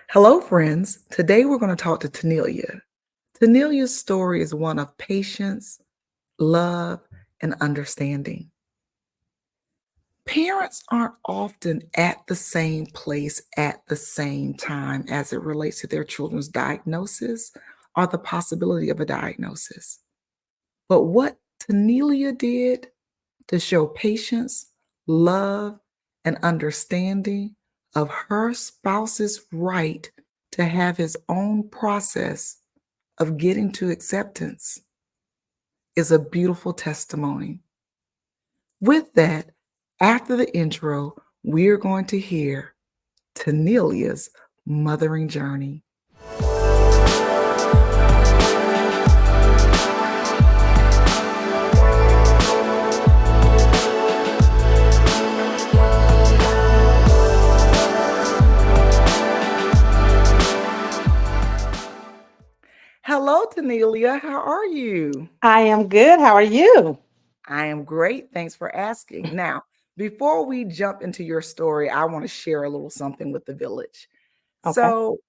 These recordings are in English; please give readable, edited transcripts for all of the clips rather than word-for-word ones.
Hello, friends. Today we're going to talk to Tanillia. Tanillia's story is one of patience, love, and understanding. Parents aren't often at the same place at the same time as it relates to their children's diagnosis or the possibility of a diagnosis. But what Tanillia did to show patience, love, and understanding of her spouse's right to have his own process of getting to acceptance is a beautiful testimony. With that, after the intro, we're going to hear Tanilia's mothering journey. Hello, Tanillia. How are you? I am good. How are you? I am great. Thanks for asking. Now, before we jump into your story, I want to share a little something with the village. Okay. So,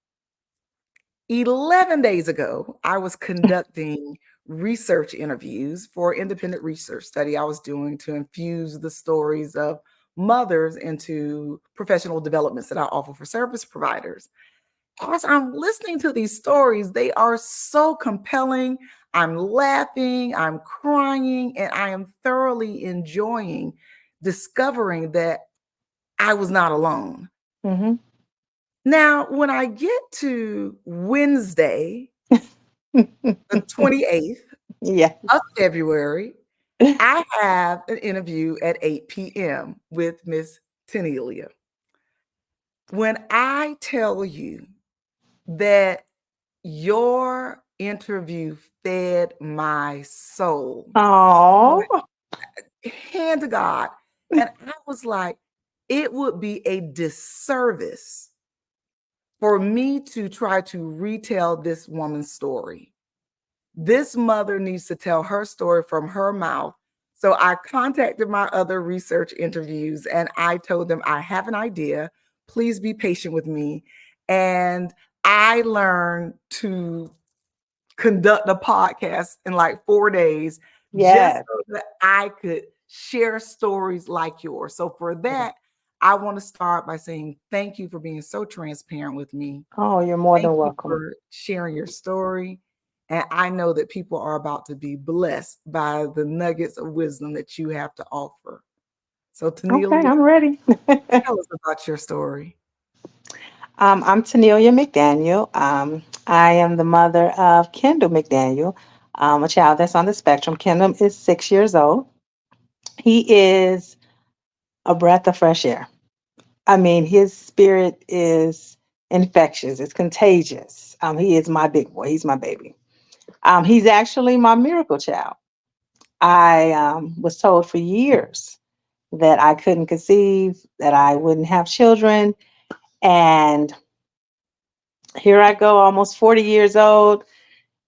11 days ago, I was conducting research interviews for an independent research study I was doing to infuse the stories of mothers into professional developments that I offer for service providers. As I'm listening to these stories, they are so compelling. I'm laughing, I'm crying, and I am thoroughly enjoying discovering that I was not alone. Hmm. Now, when I get to Wednesday, the 28th Yeah. of February, I have an interview at 8 p.m. with Miss Tanillia. When I tell you that your interview fed my soul, Oh. hand to God. And I was like, it would be a disservice for me to try to retell this woman's story. This mother needs to tell her story from her mouth. So I contacted my other research interviews and I told them, I have an idea. Please be patient with me. And I learned to conduct a podcast in like 4 days just Yes. so that I could share stories like yours. So for that, I want to start by saying thank you for being so transparent with me. Oh, you're more Thank than you welcome. for sharing your story. And I know that people are about to be blessed by the nuggets of wisdom that you have to offer. So, Okay, Tanelia, I'm ready. tell us about your story. I'm Tanillia McDaniel. I am the mother of Kendall McDaniel, a child that's on the spectrum. Kendall is 6 years old. He is a breath of fresh air. I mean, his spirit is infectious. It's contagious. He is my big boy. He's my baby. He's actually my miracle child. I was told for years that I couldn't conceive, that I wouldn't have children. And here I go, almost 40 years old,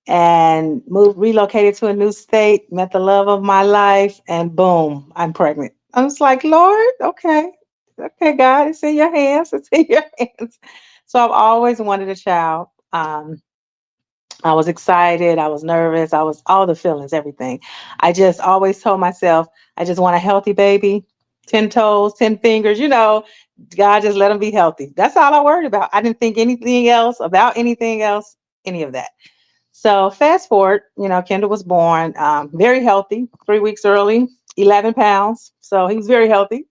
and relocated to a new state, met the love of my life, and boom, I'm pregnant. I was like, Lord, okay, okay, God, it's in your hands, it's in your hands. So I've always wanted a child. I was excited, I was nervous, I was all the feelings, everything. I just always told myself, I just want a healthy baby, 10 toes, 10 fingers, God just let them be healthy. That's all I worried about. I didn't think anything else about anything else, any of that. So fast forward, Kendall was born very healthy, 3 weeks early, 11 pounds. So he was very healthy.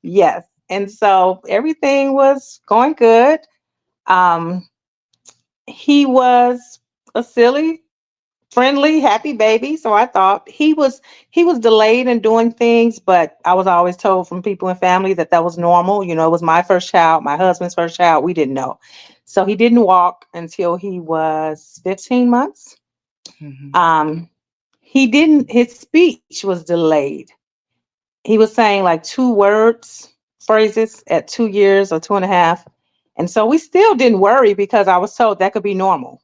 Yes. And so everything was going good. Um, he was a silly, friendly, happy baby. So I thought he was delayed in doing things, but I was always told from people in family that that was normal. It was my first child, my husband's first child. We didn't know. So he didn't walk until he was 15 months. Mhm. Um, he didn't. His speech was delayed. He was saying like two words, phrases at 2 years or 2.5. And so we still didn't worry because I was told that could be normal.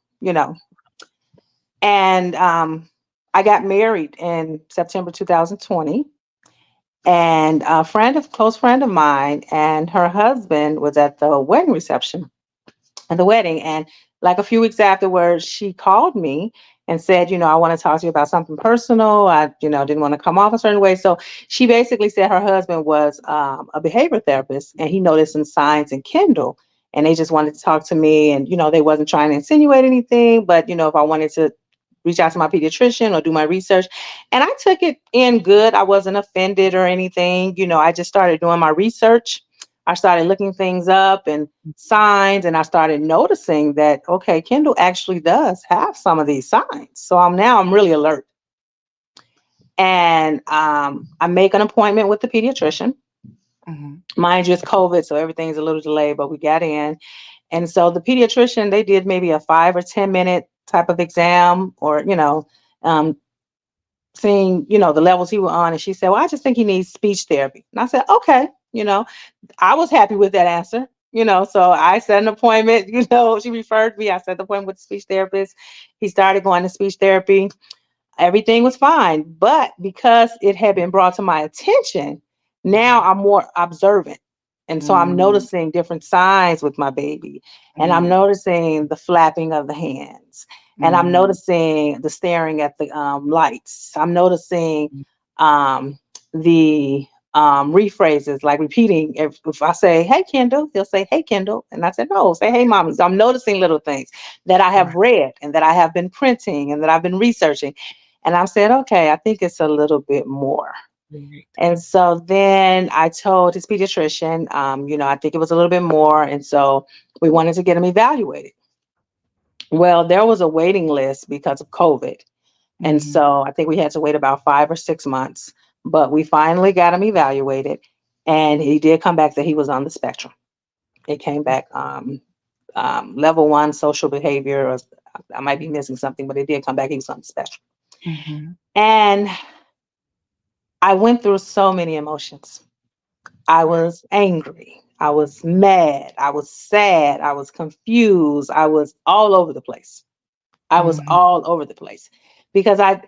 And I got married in September 2020. And close friend of mine and her husband was at the wedding reception. the wedding. And like a few weeks afterwards, she called me and said, I want to talk to you about something personal. I, didn't want to come off a certain way. So she basically said her husband was a behavior therapist, and he noticed some signs in Kendall. And they just wanted to talk to me. And, they wasn't trying to insinuate anything, but, if I wanted to reach out to my pediatrician or do my research. And I took it in good. I wasn't offended or anything. I just started doing my research. I started looking things up and signs, and I started noticing that, okay, Kendall actually does have some of these signs. So I'm really alert. And I make an appointment with the pediatrician. Mind you, it's COVID, so everything's a little delayed, but we got in. And so the pediatrician, they did maybe a 5 or 10 minute type of exam, or, um, seeing, the levels he was on. And she said, well, I just think he needs speech therapy. And I said, okay, I was happy with that answer. So I set an appointment, she referred me. I set the appointment with the speech therapist. He started going to speech therapy. Everything was fine. But because it had been brought to my attention, now I'm more observant. And so I'm Mm, noticing different signs with my baby. And I'm mm, noticing the flapping of the hands. And I'm mm, noticing the staring at the lights. I'm noticing mm, um, the rephrases, like repeating. If I say, hey, Kendall, he'll say, hey, Kendall. And I said, no, say, hey, mommy. So I'm noticing little things that I have right, read and that I have been printing and that I've been researching. And I said, okay, I think it's a little bit more. right. And so then I told his pediatrician, I think it was a little bit more. And so we wanted to get him evaluated. Well, there was a waiting list because of COVID. And Mhm, so I think we had to wait about 5 or 6 months, but we finally got him evaluated. And he did come back that he was on the spectrum. It came back level 1 social behavior. Or I might be missing something, but it did come back. He was on the spectrum. mhm, And I went through so many emotions. I right, was angry. I was mad. I was sad. I was confused. I was all over the place. I was mhm, all over the place because I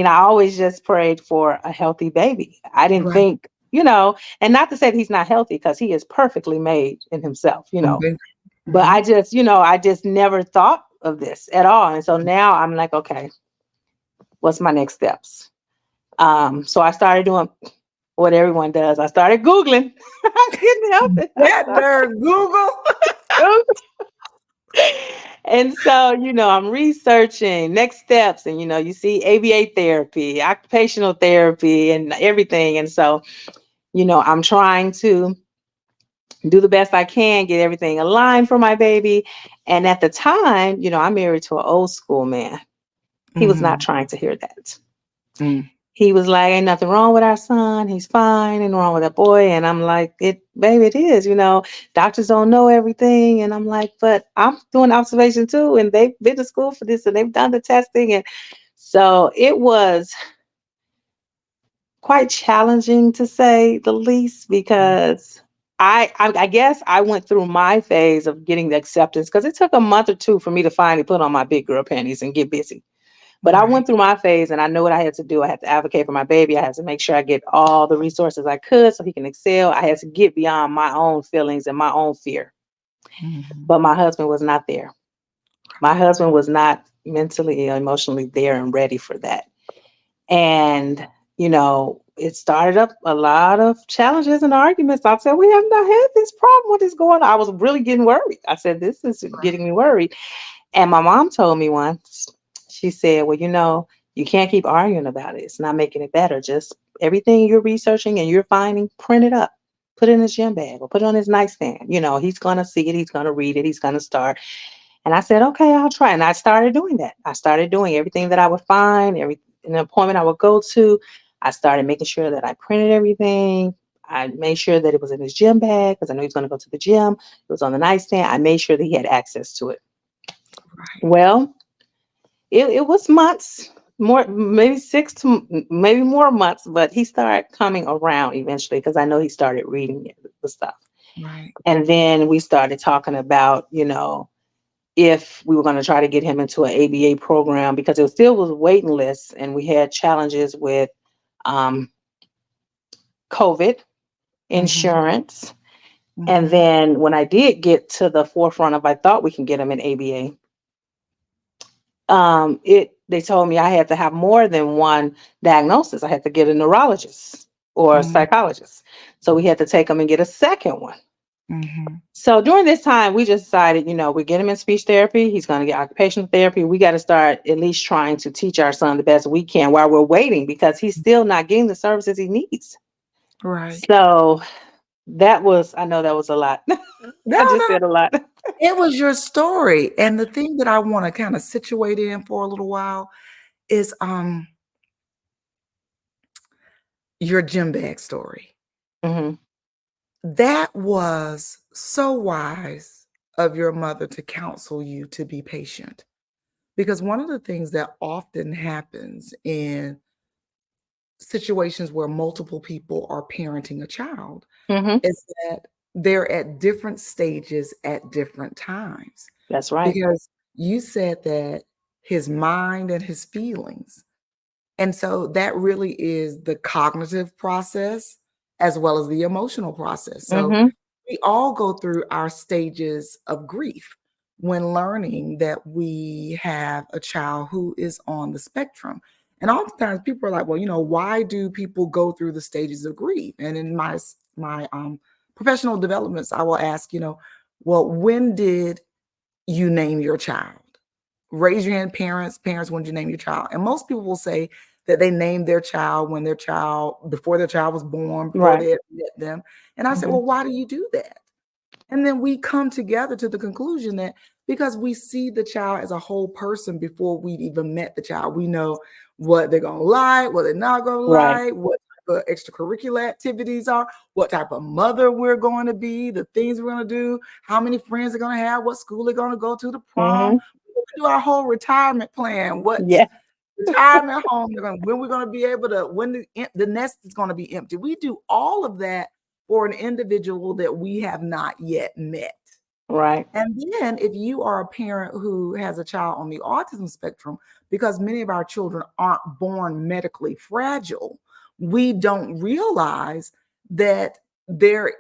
always just prayed for a healthy baby. I didn't right. think, and not to say that he's not healthy, because he is perfectly made in himself. Mhm, But I just never thought of this at all. And so now I'm like, okay, what's my next steps? So I started doing what everyone does. I started Googling. I couldn't help it. I that started darn Google. Googling. And so, I'm researching next steps, and, you see ABA therapy, occupational therapy, and everything. And so, I'm trying to do the best I can, get everything aligned for my baby. And at the time, I'm married to an old school man. He was not Mhm, trying to hear that. mm, He was like, ain't nothing wrong with our son. He's fine. Ain't wrong with that boy. And I'm like, baby, it is. Doctors don't know everything. And I'm like, but I'm doing observation too. And they've been to school for this and they've done the testing. And so it was quite challenging, to say the least, mm, because I guess I went through my phase of getting the acceptance, because it took a month or two for me to finally put on my big girl panties and get busy. But I right, went through my phase, and I know what I had to do. I had to advocate for my baby. I had to make sure I get all the resources I could so he can excel. I had to get beyond my own feelings and my own fear. mhm, But my husband was not there. My husband was not mentally or emotionally there and ready for that. And, it started up a lot of challenges and arguments. I said, we have not had this problem. What is going on? I was really getting worried. I said, this is getting me worried. And my mom told me once, she said, well, you can't keep arguing about it. It's not making it better. Just everything you're researching and you're finding, print it up, put it in his gym bag or put it on his nightstand. He's going to see it. He's going to read it. He's going to start. And I said, okay, I'll try. And I started doing that. I started doing everything that I would find, an appointment I would go to. I started making sure that I printed everything. I made sure that it was in his gym bag, because I knew he was going to go to the gym. It was on the nightstand. I made sure that he had access to it. right, Well, it was months, more, maybe maybe more months, but he started coming around eventually, because I know he started reading the stuff. right, And then we started talking about, if we were going to try to get him into an ABA program, because it still was waiting lists, and we had challenges with um, COVID, mhm, insurance, And Mhm. then when I did get to the forefront of I thought we can get him in ABA, it they told me I had to have more than one diagnosis. I had to get a neurologist or a Mhm. psychologist. So we had to take him and get a second one. Mhm. So during this time, we just decided, we get him in speech therapy. He's going to get occupational therapy. We got to start at least trying to teach our son the best we can while we're waiting because he's still not getting the services he needs. Right. So I know that was a lot. No, I just no, no. said a lot. It was your story, and the thing that I wanna kinda situate in for a little while is, your gym bag story. Hmm. That was so wise of your mother to counsel you to be patient, because one of the things that often happens in situations where multiple people are parenting a child Hmm. is that they're at different stages at different times. That's right. Because you said that his mind and his feelings, and so that really is the cognitive process as well as the emotional process. So Hmm. we all go through our stages of grief when learning that we have a child who is on the spectrum. And oftentimes people are like, well, why do people go through the stages of grief? And in my professional developments, I will ask, well, when did you name your child? Raise your hand, parents, when did you name your child? And most people will say that they named their child before their child was born, before Right. they had met them. And I said, Hmm. well, why do you do that? And then we come together to the conclusion that because we see the child as a whole person before we've even met the child, we know what they're going to like, what they're not going to Right. like, what type of extracurricular activities are, what type of mother we're going to be, the things we're going to do, how many friends they're going to have, what school they're going to go to, the prom. Hmm. We do our whole retirement plan, what Yeah. retirement home they're going, when we're going to be able to, when the nest is going to be empty. We do all of that for an individual that we have not yet met. Right. And then if you are a parent who has a child on the autism spectrum, because many of our children aren't born medically fragile, we don't realize that there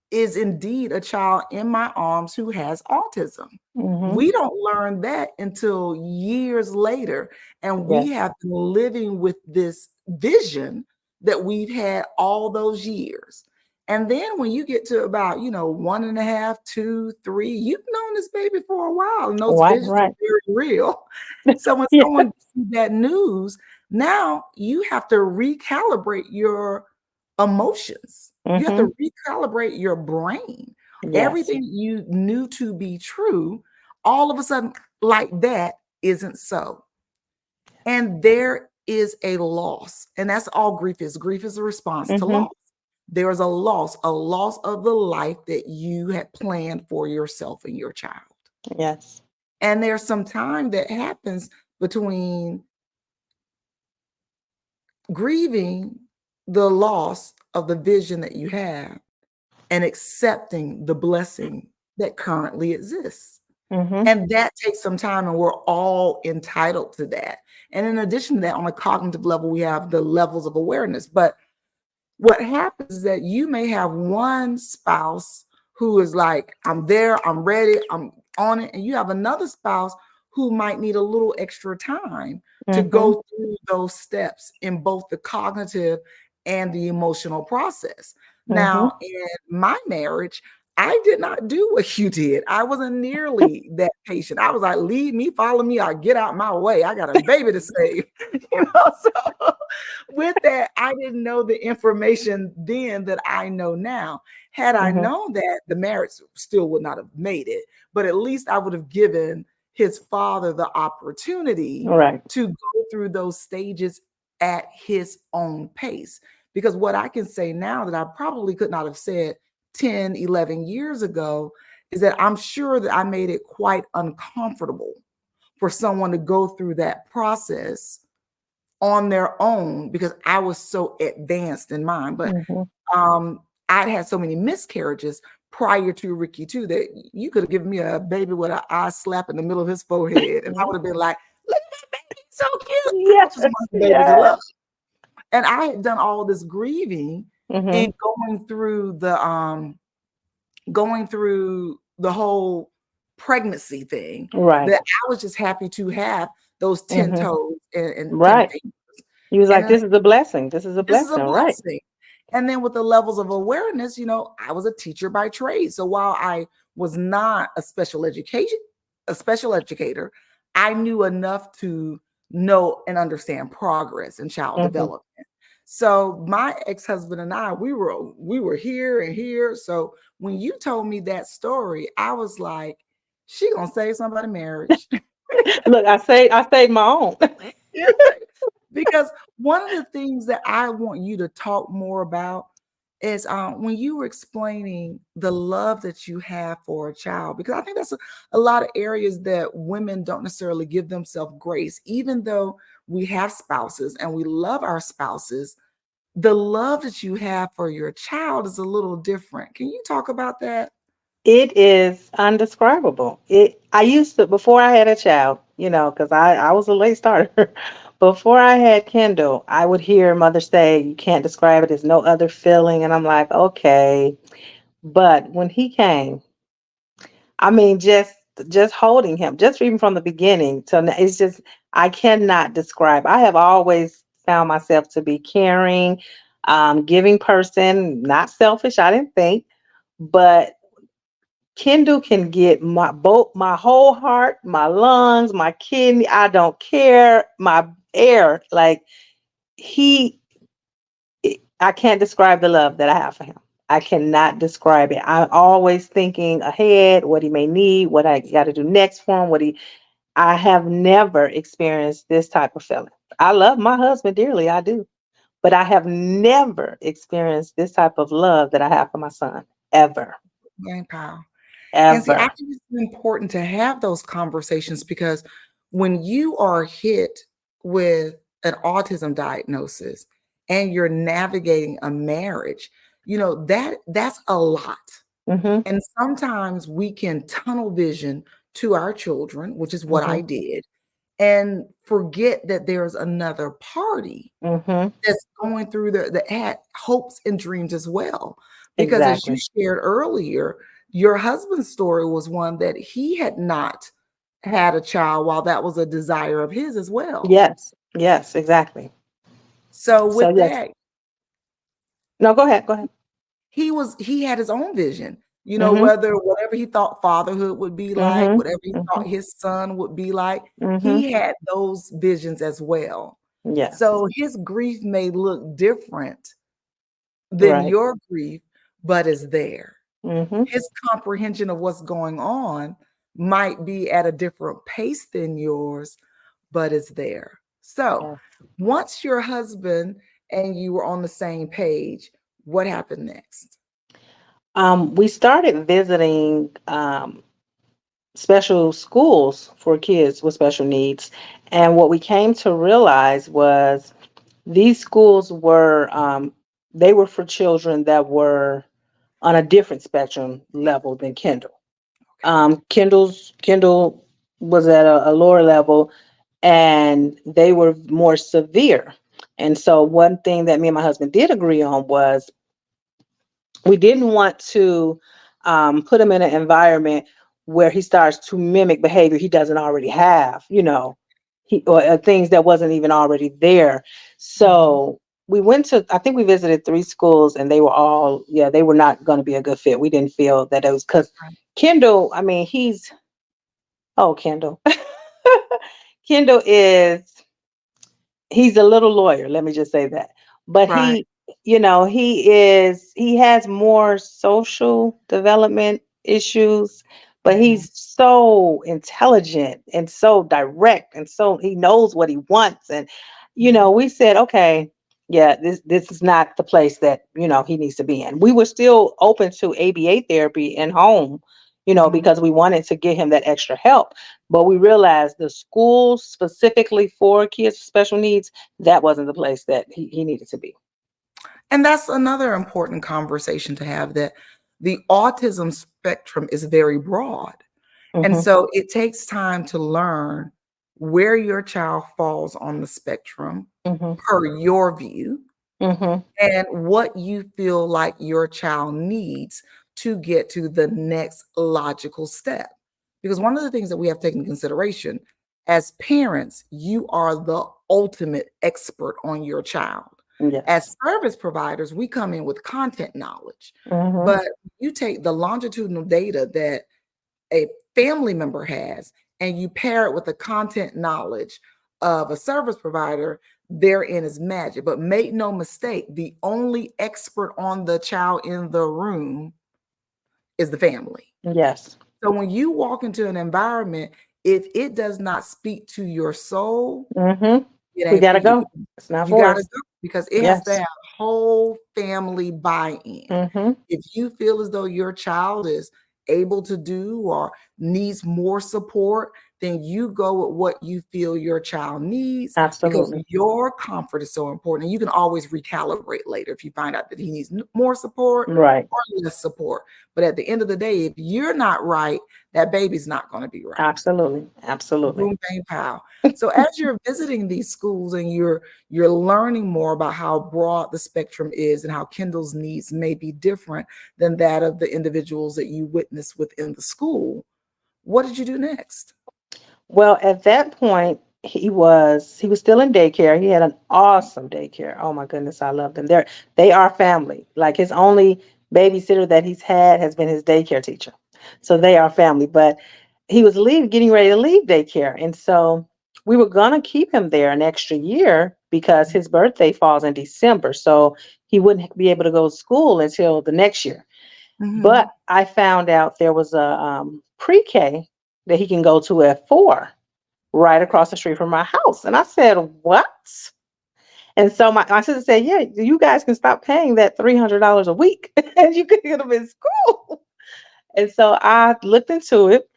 is indeed a child in my arms who has autism. Hmm. We don't learn that until years later. And we Yes. have been living with this vision that we've had all those years. And then when you get to about, 1.5, 2, 3, you've known this baby for a while, and those Right. visions are Right. very real. So when Yeah. someone gives you that news, now you have to recalibrate your emotions. You have Hmm. to recalibrate your brain. Yes. Everything you knew to be true, all of a sudden, like that, isn't so. And there is a loss. And that's all grief is. Grief is a response to Hmm. loss. There is a loss of the life that you had planned for yourself and your child. Yes. And there's some time that happens between grieving the loss of the vision that you have and accepting the blessing that currently exists. Hmm. And that takes some time, and we're all entitled to that. And in addition to that, on a cognitive level, we have the levels of awareness. But what happens is that you may have one spouse who is like, I'm there, I'm ready, I'm on it. And you have another spouse who might need a little extra time to Hmm. go through those steps in both the cognitive and the emotional process. Hmm. Now, in my marriage, I did not do what you did. I wasn't nearly that patient. I was like, leave me, follow me, or get out my way. I got a baby to save. So with that, I didn't know the information then that I know now. Had I Hmm. known that, the marriage still would not have made it, but at least I would have given his father the opportunity Right. to go through those stages at his own pace. Because what I can say now that I probably could not have said 10, 11 years ago is that I'm sure that I made it quite uncomfortable for someone to go through that process on their own because I was so advanced in mine. But Hmm. I'd had so many miscarriages prior to Ricky too that you could have given me a baby with an eye slap in the middle of his forehead, and I would have been like, "Look at that baby, he's so cute." I Yes. just want the baby to Yes. love. And I had done all this grieving Hmm. and going through the going through the whole pregnancy thing, Right. that I was just happy to have those 10 Mhm. toes and 10 Right. fingers. He was And like, then "This is a blessing. This is a this is a blessing." Right. blessing. And then with the levels of awareness, I was a teacher by trade. So while I was not a special educator, I knew enough to know and understand progress in child Mhm. development. So my ex-husband and I, we were here and here. So when you told me that story, I was like, she gonna save somebody marriage. Look, I saved my own. Because one of the things that I want you to talk more about is when you were explaining the love that you have for a child, because I think that's a lot of areas that women don't necessarily give themselves grace, even though we have spouses and we love our spouses. The love that you have for your child is a little different. Can you talk about that? It is undescribable. I used to, before I had a child, because I was a late starter. Before I had Kendall, I would hear mothers say, "You can't describe it. There's no other feeling." And I'm like, okay. But when he came, I mean, just holding him, just even from the beginning to it's just I cannot describe. I have always found myself to be caring, giving person, not selfish. I didn't think, but Kendall can get my whole heart, my lungs, my kidney. I don't care, my air. Like he, I can't describe the love that I have for him. I cannot describe it. I'm always thinking ahead, what he may need, what I got to do next for him. I have never experienced this type of feeling. I love my husband dearly, I do, but I have never experienced this type of love that I have for my son, ever, Grandpa. And see, I ever. think it's important to have those conversations because when you are hit with an autism diagnosis and you're navigating a marriage, that's a lot. Mhm, And sometimes we can tunnel vision to our children, which is what I mhm, did, and forget that there's another party mhm. that's going through the had hopes and dreams as well. Because as you Exactly. shared earlier, your husband's story was one that he had not had a child while that was a desire of his as well. Yes. Yes, exactly. So So with yes. that, No, go ahead. Go ahead. he had his own vision, Mhm. whether whatever he thought fatherhood would be like, Mhm. whatever he thought Mhm. his son would be like, Mhm. he had those visions as well. Yes. So his grief may look different than Right. your grief, but is there. Mhm. His comprehension of what's going on might be at a different pace than yours, but it's there. So, Yeah. once your husband and you were on the same page, what happened next? We started visiting special schools for kids with special needs, and what we came to realize was these schools were they were for children that were on a different spectrum level than Kendall. Kendall was at a lower level, and they were more severe. And so, one thing that me and my husband did agree on was we didn't want to put him in an environment where he starts to mimic behavior he doesn't already have, or things that wasn't even already there. Mhm. So I think we visited three schools, and they were all, yeah, they were not going to be a good fit. We didn't feel that it was because Right. Kendall, I mean, oh, Kendall. Kendall he's a little lawyer, let me just say that. But Right. he has more social development issues, but Mhm. he's so intelligent and so direct, and so he knows what he wants. And Mhm. we said, okay, yeah, this is not the place that he needs to be in. We were still open to ABA therapy in home, Mhm. because we wanted to get him that extra help, but we realized the school specifically for kids with special needs, that wasn't the place that he needed to be. And that's another important conversation to have, that the autism spectrum is very broad. And Hmm. so it takes time to learn where your child falls on the spectrum Hmm. per your view Hmm. and what you feel like your child needs to get to the next logical step. Because one of the things that we have taken into consideration as parents, you are the ultimate expert on your child. As Yes. service providers, we come in with content knowledge, Mm-hmm. but you take the longitudinal data that a family member has and you pair it with the content knowledge of a service provider, therein is magic. But make no mistake, the only expert on the child in the room is the family. Yes. So when you walk into an environment, if it does not speak to your soul, Mm-hmm. it We ain't for gotta you. go. It's not You for gotta us. go because it has to Yes. have whole family buy-in. Mm-hmm. If you feel as though your child is able to do or needs more support, then you go with what you feel your child needs because Absolutely. your comfort is so important. And you can always recalibrate later if you find out that he needs more support Right. or less support. But at the end of the day, if you're not right, that baby's not going to be right. Absolutely. Absolutely. Boom, bang, pow. So as you're visiting these schools and you're learning more about how broad the spectrum is and how Kendall's needs may be different than that of the individuals that you witness within the school, what did you do next? Well, at that point, he was still in daycare. He had an awesome daycare. Oh my goodness, I love them. They are family. Like his only babysitter that he's had has been his daycare teacher. So they are family. But he was getting ready to leave daycare. And so we were gonna keep him there an extra year because his birthday falls in December. So he wouldn't be able to go to school until the next year. But Mhm. I found out there was a pre-K that he can go to at 4 right across the street from my house. And I said, what? And so my sister said, yeah, you guys can stop paying that $300 a week and you can get them in school. And so I looked into it.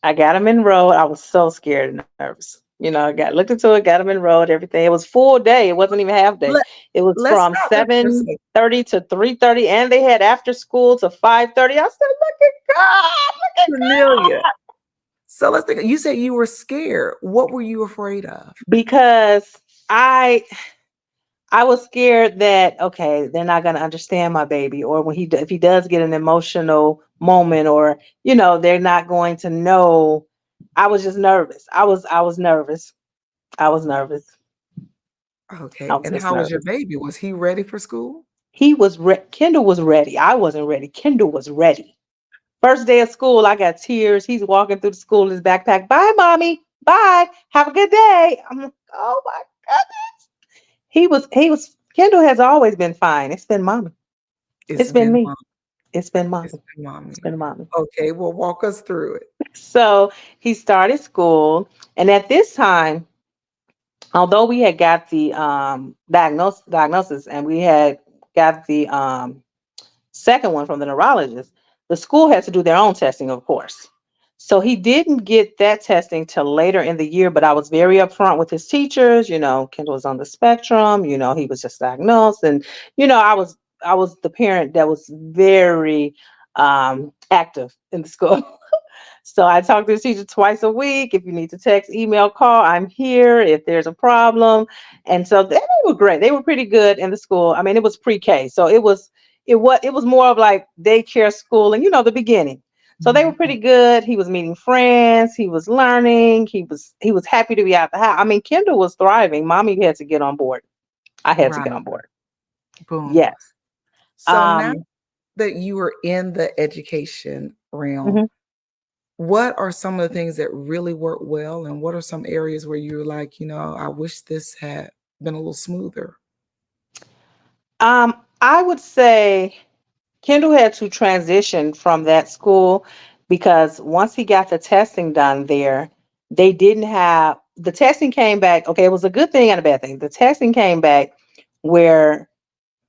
I got him enrolled. I was so scared and nervous. I got looked into it, got him enrolled, everything. It was full day. It wasn't even half day. Let It was let's from stop there for a second. 7:30 to 3:30, and they had after school to 5:30. I said, look at God, look at Cornelia. God. So let's think. You said you were scared. What were you afraid of? Because I was scared that okay, they're not going to understand my baby, or when if he does get an emotional moment, or they're not going to know. I was just nervous. I was nervous. I was nervous. I Okay. was And just how was your nervous. baby? Was he ready for school? Kendall was ready. I wasn't ready. Kendall was ready. First day of school, I got tears. He's walking through the school in his backpack. Bye, mommy. Bye. Have a good day. I'm like, oh my goodness. Kendall has always been fine. It's been mommy. It's It's been been me. mom. It's been It's mommy. been It's mommy. been mommy. Okay, well, walk us through it. So he started school. And at this time, although we had got the diagnosis and we had got the second one from the neurologist, the school had to do their own testing, of course. So he didn't get that testing till later in the year, but I was very upfront with his teachers. Kendall was on the spectrum. He was just diagnosed, and I was the parent that was very active in the school. So I talk to the teacher twice a week. If you need to text, email, call, I'm here if there's a problem. And so they were great. They were pretty good in the school. I mean, it was pre-K, so it was more of like daycare school and the beginning. So they were Mhm. pretty good. He was meeting friends. He was learning. He was happy to be out the house. I mean, Kendall was thriving. Mommy had to get on board. I had to Right. get on board. Boom. Yes. So now Um, that you are in the education realm, mhm. what are some of the things that really work well? And what are some areas where you're like, I wish this had been a little smoother? I would say Kendall had to transition from that school because once he got the testing done there, they didn't have the testing came back. Okay, it was a good thing and a bad thing. The testing came back where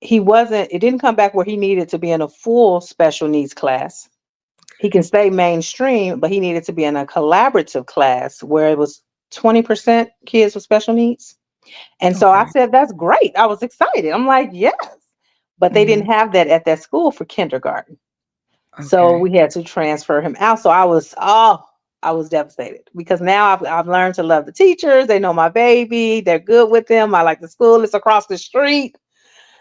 it didn't come back where he needed to be in a full special needs class. He can stay mainstream, but he needed to be in a collaborative class where it was 20% kids with special needs. And so I Okay. said, that's great. I was excited. I'm like, yes. But they didn't Mhm. have that at that school for kindergarten. So Okay. we had to transfer him out. So I was devastated because now I've learned to love the teachers. They know my baby. They're good with them. I like the school. It's across the street.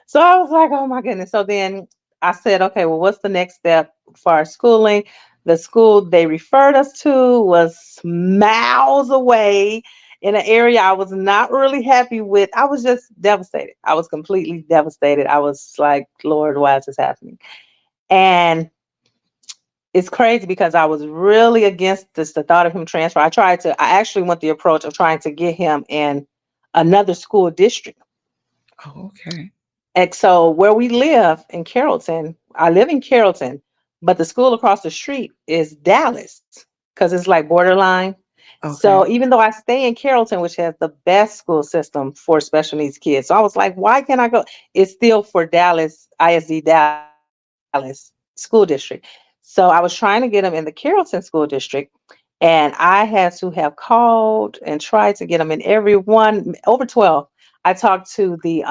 So I was like, oh my goodness. So then I said, okay, well, what's the next step for our schooling? The school they referred us to was miles away in an area I was not really happy with. I was just devastated. I was completely devastated. I was like, Lord, why is this happening? And it's crazy because I was really against this, the thought of him transfer. I actually went the approach of trying to get him in another school district. Oh, okay. And so where we live in Carrollton, I live in Carrollton, but the school across the street is Dallas because it's like borderline. So Okay. even though I stay in Carrollton, which has the best school system for special needs kids, so I was like, why can't I go? It's still for Dallas, ISD Dallas School District. So I was trying to get them in the Carrollton School District, and I had to have called and tried to get them in every one over 12. I talked to the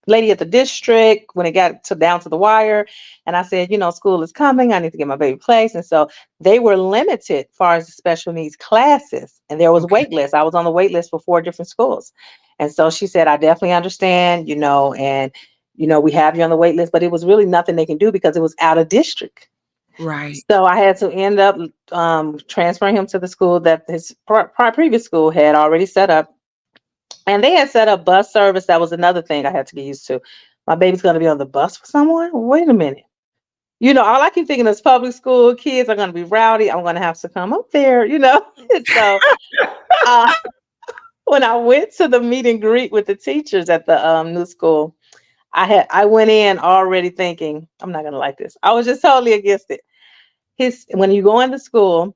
lady at the district when it got to down to the wire, and I said, school is coming, I need to get my baby placed. And so they were limited as far as the special needs classes, and there was a Okay. wait list. I was on the wait list for 4 different schools. And so she said, I definitely understand, and we have you on the wait list, but it was really nothing they can do because it was out of district. Right. So I had to end up transferring him to the school that his previous school had already set up, and they had set up bus service. That was another thing I had to get used to. My baby's going to be on the bus for someone? Wait a minute. All I keep thinking is public school kids are going to be rowdy. I'm going to have to come up there. And so uh, when I went to the meet and greet with the teachers at the new school, I went in already thinking I'm not going to like this. I was just totally against it. When you go into school,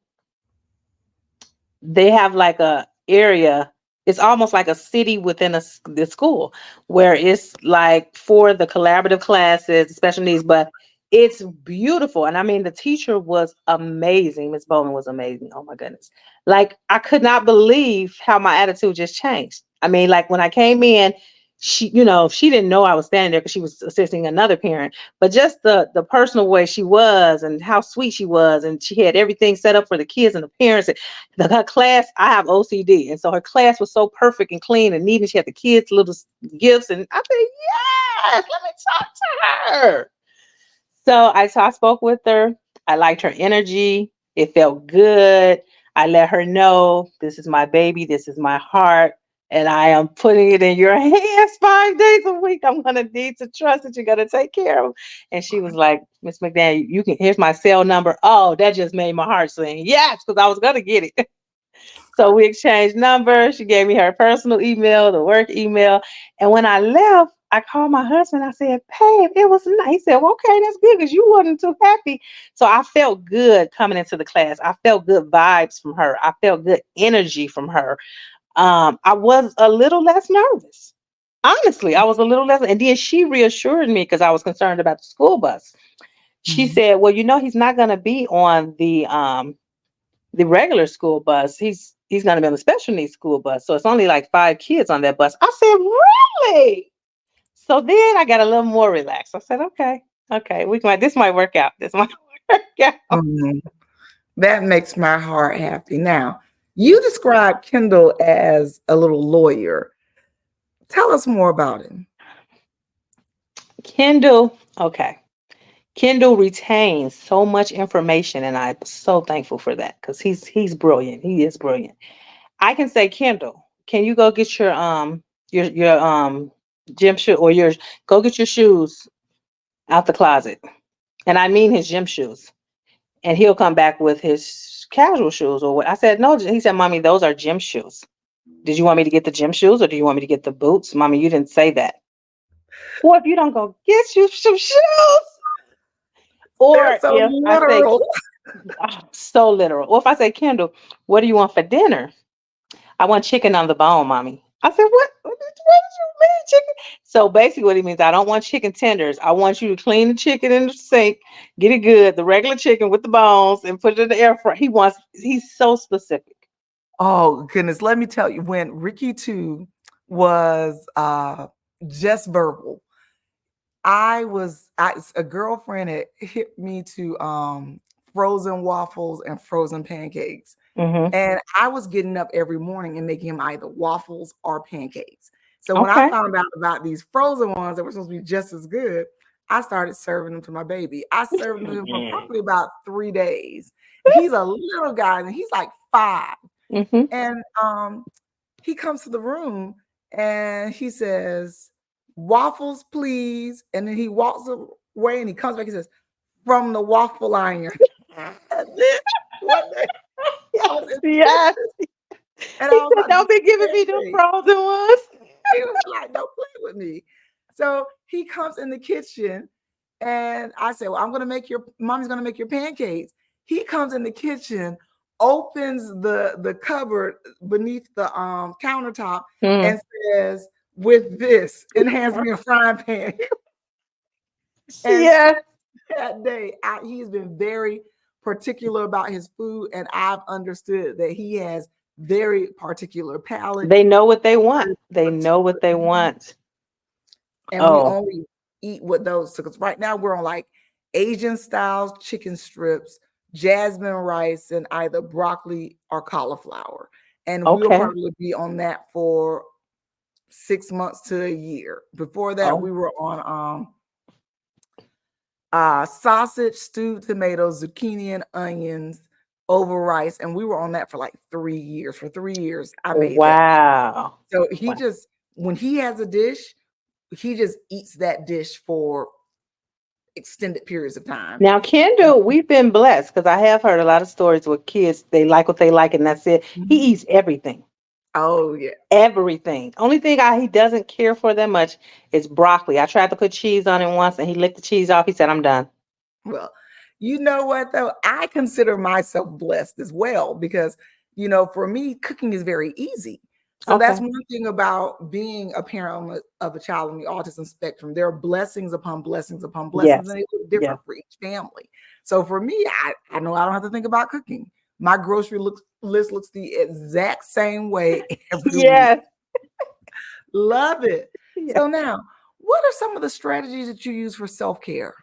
they have like a area. It's almost like a city within the school, where it's like for the collaborative classes, special needs, but it's beautiful. And I mean, the teacher was amazing. Miss Bowman was amazing. Oh my goodness. Like, I could not believe how my attitude just changed. I mean, like, when I came in, she didn't know I was standing there because she was assisting another parent, but just the personal way she was and how sweet she was, and she had everything set up for the kids and the parents. Her class, I have OCD, and so her class was so perfect and clean and neat, and she had the kids little gifts, and I said, yes, let me talk to her. So I spoke with her. I liked her energy. It felt good. I let her know, this is my baby, this is my heart, and I am putting it in your hands 5 days a week. I'm gonna need to trust that you're gonna take care of. And she was like, Miss McDaniel, you can, here's my cell number. Oh, that just made my heart sing. Yes, because I was gonna get it. So we exchanged numbers. She gave me her personal email, the work email. And when I left, I called my husband. I said, Babe, it was nice. He said, well, okay, that's good because you wasn't too happy. So I felt good coming into the class. I felt good vibes from her. I felt good energy from her. I was a little less nervous. Honestly, I was a little less. And then she reassured me because I was concerned about the school bus. She Mhm. said, well, he's not going to be on the regular school bus. He's going to be on the special needs school bus. So it's only like 5 kids on that bus. I said, really? So then I got a little more relaxed. I said, okay, this might work out. This might work out. Mhm. That makes my heart happy. Now, you described Kendall as a little lawyer. Tell us more about him. Kindle, okay. Kindle retains so much information, and I'm so thankful for that because he's brilliant. He is brilliant. I can say, Kendall, can you go get your gym shoe, or your go get your shoes out the closet? And I mean his gym shoes. And he'll come back with his casual shoes or what. I said, no. He said, Mommy, those are gym shoes. Did you want me to get the gym shoes or do you want me to get the boots? Mommy, you didn't say that. Or if you don't go get you some shoes, They're or so if I say, literal. so literal, or if I say, Kendall, what do you want for dinner? I want chicken on the bone, Mommy. I said, what did you mean, chicken? So basically, what he means, I don't want chicken tenders. I want you to clean the chicken in the sink, get it good, the regular chicken with the bones, and put it in the air fryer. He's so specific. Oh, goodness. Let me tell you, when Ricky 2 was just verbal, a girlfriend had hit me to frozen waffles and frozen pancakes. Hmm. And I was getting up every morning and making him either waffles or pancakes. So when I Okay. found out about these frozen ones that were supposed to be just as good, I started serving them to my baby. I served them to him for probably about 3 days. He's a little guy, and he's like 5. Mm-hmm. And he comes to the room and he says, "Waffles, please." And then he walks away and he comes back. He says, "From the waffle iron." And then one day I Yes, was in the yes. kitchen and He I was said, about to "Don't make be giving me them pancakes. frozen ones." He was like, "Don't play with me." So he comes in the kitchen and I say, "Well, mommy's gonna make your pancakes." He comes in the kitchen, opens the cupboard beneath the countertop Mm. and says, "With this," and hands me a frying pan. And since Yes. that day, he's been very particular about his food, and I've understood that he has very particular palate, They know what they want. very They know what particular, they want. and we Oh, only eat with those. Because right now we're on like Asian style chicken strips, jasmine rice, and either broccoli or cauliflower. And we'll okay. probably be on that for 6 months to a year. Before that, Oh, we were on sausage, stewed tomatoes, zucchini and onions over rice, and we were on that for like 3 years. For 3 years, I made that. wow. So he Wow. just when he has a dish, he just eats that dish for extended periods of time. Now, Kendall, we've been blessed because I have heard a lot of stories where kids, they like what they like, and that's it. He Mhm. eats everything. Oh yeah. Everything. Only thing he doesn't care for that much is broccoli. I tried to put cheese on it once and he licked the cheese off. He said, "I'm done." Well, you know what though? I consider myself blessed as well because, for me, cooking is very easy. So that's Okay. one thing about being a parent of a child on the autism spectrum. There are blessings upon blessings upon blessings, Yes. and they look Yes. different for each family. So for me, I know I don't have to think about cooking. My list looks the exact same way every week. Yes. Love it. Yes. So now, what are some of the strategies that you use for self-care?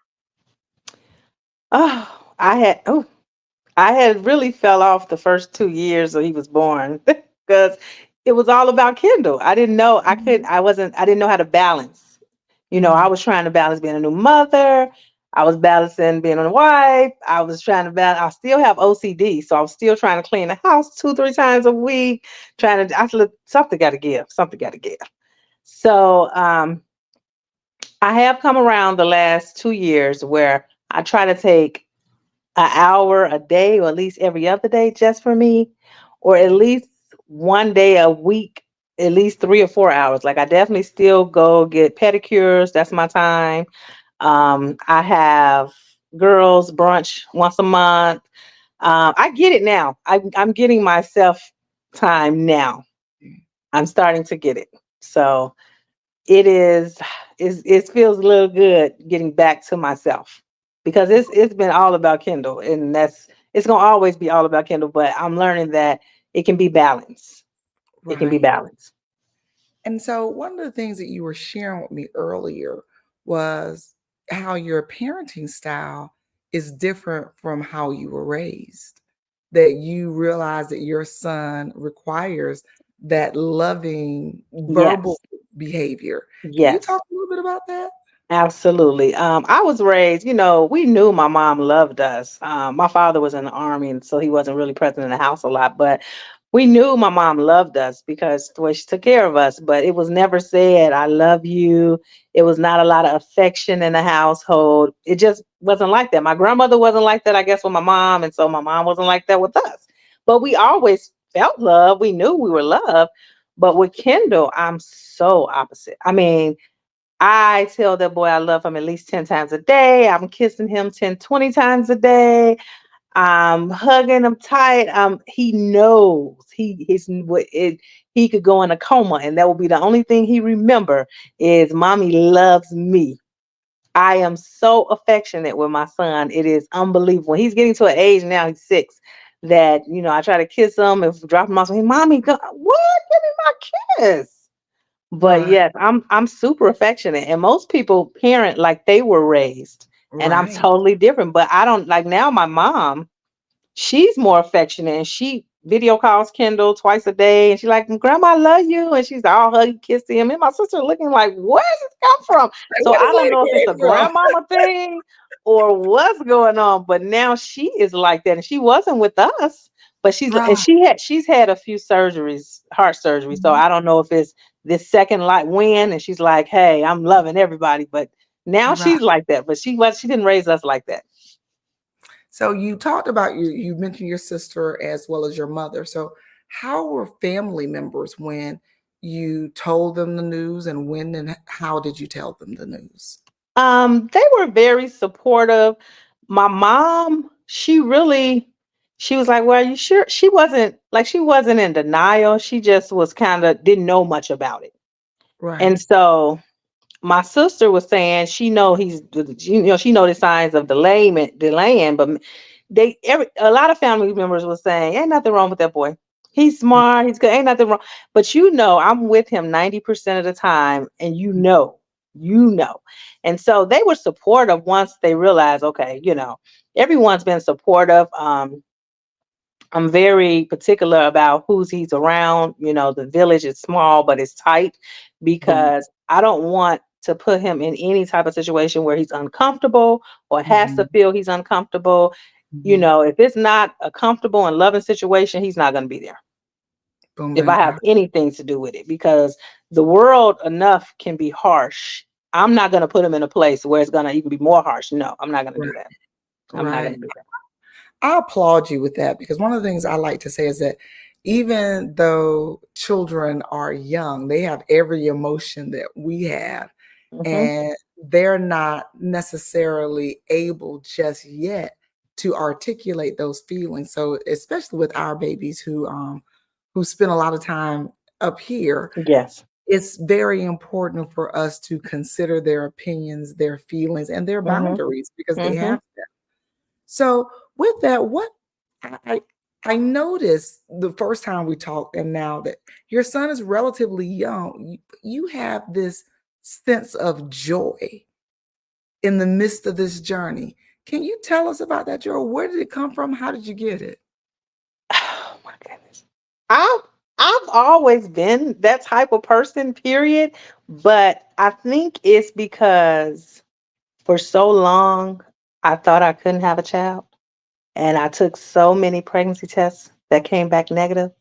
Oh, I had really fell off the first 2 years that he was born because it was all about Kindle. I didn't know Mhm. I didn't know how to balance. I Mhm. was trying to balance being a new mother. I was balancing being a wife. I was trying to balance. I still have OCD, so I was still trying to clean the house 2, 3 times a week. I said, something got to give. Something got to give. So I have come around the last 2 years where I try to take an hour a day or at least every other day just for me, or at least one day a week, at least 3 or 4 hours. Like I definitely still go get pedicures. That's my time. I have girls brunch once a month. I get it now. I'm getting myself time now. I'm starting to get it. So it feels a little good getting back to myself because it's been all about Kindle, and it's gonna always be all about Kindle, but I'm learning that it can be balanced. It can be Right. balanced. And so one of the things that you were sharing with me earlier was how your parenting style is different from how you were raised. That you realize that your son requires that loving verbal Yes. behavior. Can you Yes. talk a little bit about that? Absolutely. I was raised, we knew my mom loved us. My father was in the army, and so he wasn't really present in the house a lot, but we knew my mom loved us because the way she took care of us, but it was never said, "I love you." It was not a lot of affection in the household. It just wasn't like that. My grandmother wasn't like that, I guess, with my mom, and so my mom wasn't like that with us. But we always felt love. We knew we were loved. But with Kendall, I'm so opposite. I mean, I tell that boy I love him at least 10 times a day. I'm kissing him 10, 20 times a day. I'm hugging him tight. He knows he could go in a coma, and that will be the only thing he remember is mommy loves me. I am so affectionate with my son. It is unbelievable. He's getting to an age now, he's 6, that I try to kiss him and drop him off. Hey, mommy, what? Give me my kiss. But Right. yes, I'm super affectionate, and most people parent like they were raised, and I'm Right. totally different. But I don't like now. My mom, she's more affectionate, and she video calls Kendall twice a day, and she's like, "Grandma, I love you," and she's all huggy, kissing him. And my sister looking like, "Where does it come from?" Like, So where I this don't lady know if it's a came from? grandmama thing or what's going on, but now she is like that, and she wasn't with us. But Right. she's had a few surgeries, heart surgery. So Mhm. I don't know if it's this second like win, and she's like, "Hey, I'm loving everybody," but now Right. she's like that. But she didn't raise us like that. So you talked about you mentioned your sister as well as your mother. So how were family members when you told them the news, and when and how did you tell them the news? They were very supportive. My mom, she was like, "Well, are you sure?" She wasn't in denial. She just was kind of didn't know much about it. And Right. so my sister was saying she know the signs of delaying, but a lot of family members were saying, "Ain't nothing wrong with that boy. He's smart, he's good, ain't nothing wrong." But I'm with him 90% of the time, and you know. And so they were supportive once they realized, okay, everyone's been supportive. I'm very particular about who's he's around. The village is small, but it's tight Boom. because I don't want to put him in any type of situation where he's uncomfortable or has to Mhm. feel he's uncomfortable. Mhm. If it's not a comfortable and loving situation, he's not going to be there Boom, if I bang, have pow. anything to do with it because the world enough can be harsh. I'm not going to put him in a place where it's going to even be more harsh. No, I'm not going to Right. do that. I'm not going Right. to do that. I applaud you with that, because one of the things I like to say is that even though children are young, they have every emotion that we have, Hmm. and they're not necessarily able just yet to articulate those feelings. So especially with our babies who spend a lot of time up here, Yes. it's very important for us to consider their opinions, their feelings, and their Hmm. boundaries, because they Hmm. have them. So with that, what I I I noticed the first time we talked and now that your son is relatively young, you have this sense of joy in the midst of this journey. Can you tell us about that joy? Where did it come from? How did you get it? Oh my goodness. I've I've always been that type of person, period. But I think it's because for so long I thought I couldn't have a child. And I took so many pregnancy tests that came back negative.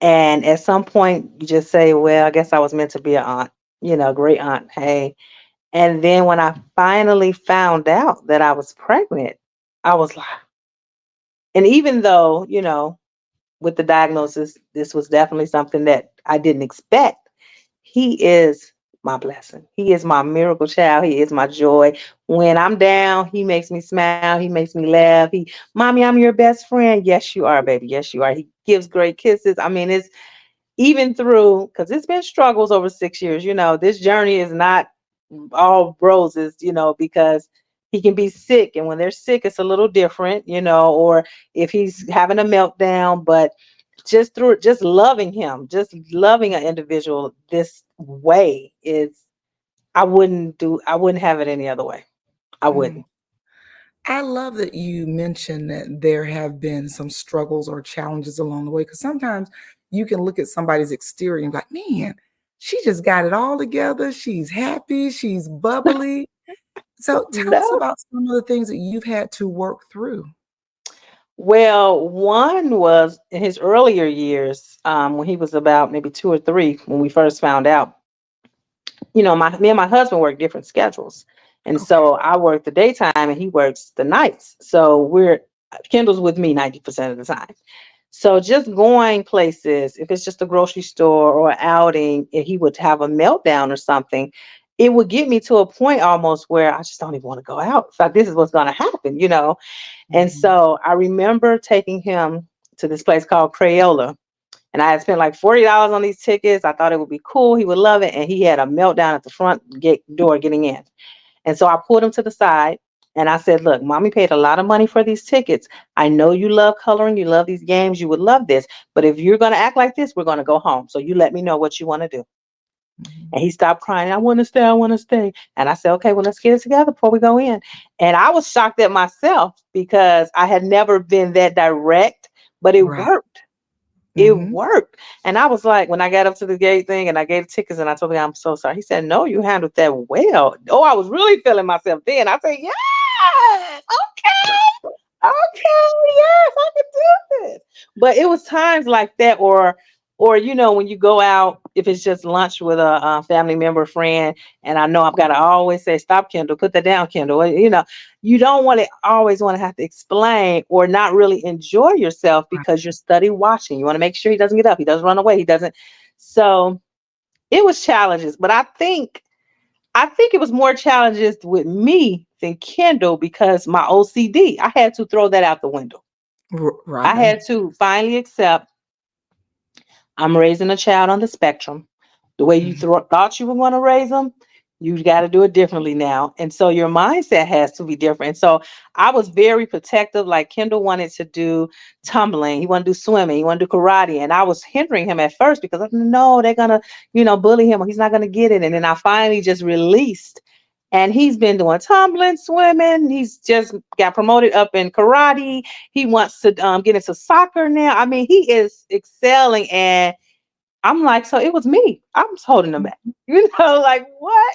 And at some point you just say, well, I guess I was meant to be an aunt, great aunt. Hey. And then when I finally found out that I was pregnant, I was like, and even though, with the diagnosis, this was definitely something that I didn't expect. He is my blessing. He is my miracle child. He is my joy. When I'm down, he makes me smile. He makes me laugh. Mommy, I'm your best friend. Yes, you are, baby. Yes, you are. He gives great kisses. I mean, it's even through, because it's been struggles over 6 years. This journey is not all roses, because he can be sick. And when they're sick, it's a little different, or if he's having a meltdown. But just loving him, just loving an individual this way is, I wouldn't have it any other way. I Mm. wouldn't. I love that you mentioned that there have been some struggles or challenges along the way, because sometimes you can look at somebody's exterior and be like, man, she just got it all together. She's happy, she's bubbly. So tell us No. about some of the things that you've had to work through. Well, one was in his earlier years, when he was about maybe 2 or 3, when we first found out. Me and my husband work different schedules. And Okay. so I work the daytime and he works the nights. So Kendall's with me 90% of the time. So just going places, if it's just a grocery store or an outing, if he would have a meltdown or something, it would get me to a point almost where I just don't even want to go out. It's like, this is what's going to happen. And Mhm. so I remember taking him to this place called Crayola, and I had spent like $40 on these tickets. I thought it would be cool. He would love it. And he had a meltdown at the front gate door getting in. And so I pulled him to the side and I said, look, mommy paid a lot of money for these tickets. I know you love coloring. You love these games. You would love this. But if you're going to act like this, we're going to go home. So you let me know what you want to do. Mhm. And he stopped crying. I want to stay. I want to stay. And I said, okay, well, let's get it together before we go in. And I was shocked at myself because I had never been that direct, but it Right. worked. It Mhm. worked. And I was like, when I got up to the gate thing and I gave the tickets and I told him, I'm so sorry. He said, no, you handled that well. Oh, I was really feeling myself then. I said, yes, okay, yes, I can do this. But it was times like that, or when you go out, if it's just lunch with a, family member, friend, and I know I've got to always say, "Stop, Kendall, put that down, Kendall." You don't want to always want to have to explain or not really enjoy yourself Right. because you're study watching. You want to make sure he doesn't get up, he doesn't run away, he doesn't. So it was challenges, but I think it was more challenges with me than Kendall because my OCD. I had to throw that out the window. I Right. had to finally accept I'm raising a child on the spectrum. The way you Mhm. thought you were going to raise them, you got to do it differently now. And so your mindset has to be different. So I was very protective. Like Kendall wanted to do tumbling, he wanted to do swimming, he wanted to do karate. And I was hindering him at first because I no, they're going to, bully him or he's not going to get it. And then I finally just released. And he's been doing tumbling, swimming. He's just got promoted up in karate. He wants to get into soccer now. I mean, he is excelling, and I'm like, so it was me. I'm just holding him back. Like what?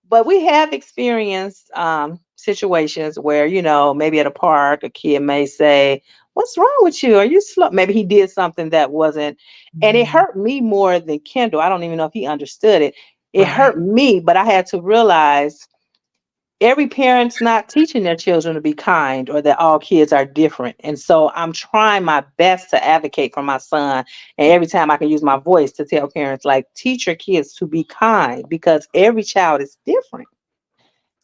But we have experienced situations where, maybe at a park, a kid may say, "What's wrong with you? Are you slow?" Maybe he did something that wasn't, and it Mhm. hurt me more than Kendall. I don't even know if he understood it. It hurt Right. me, but I had to realize every parent's not teaching their children to be kind or that all kids are different. And so I'm trying my best to advocate for my son. And every time I can use my voice to tell parents, like, teach your kids to be kind because every child is different.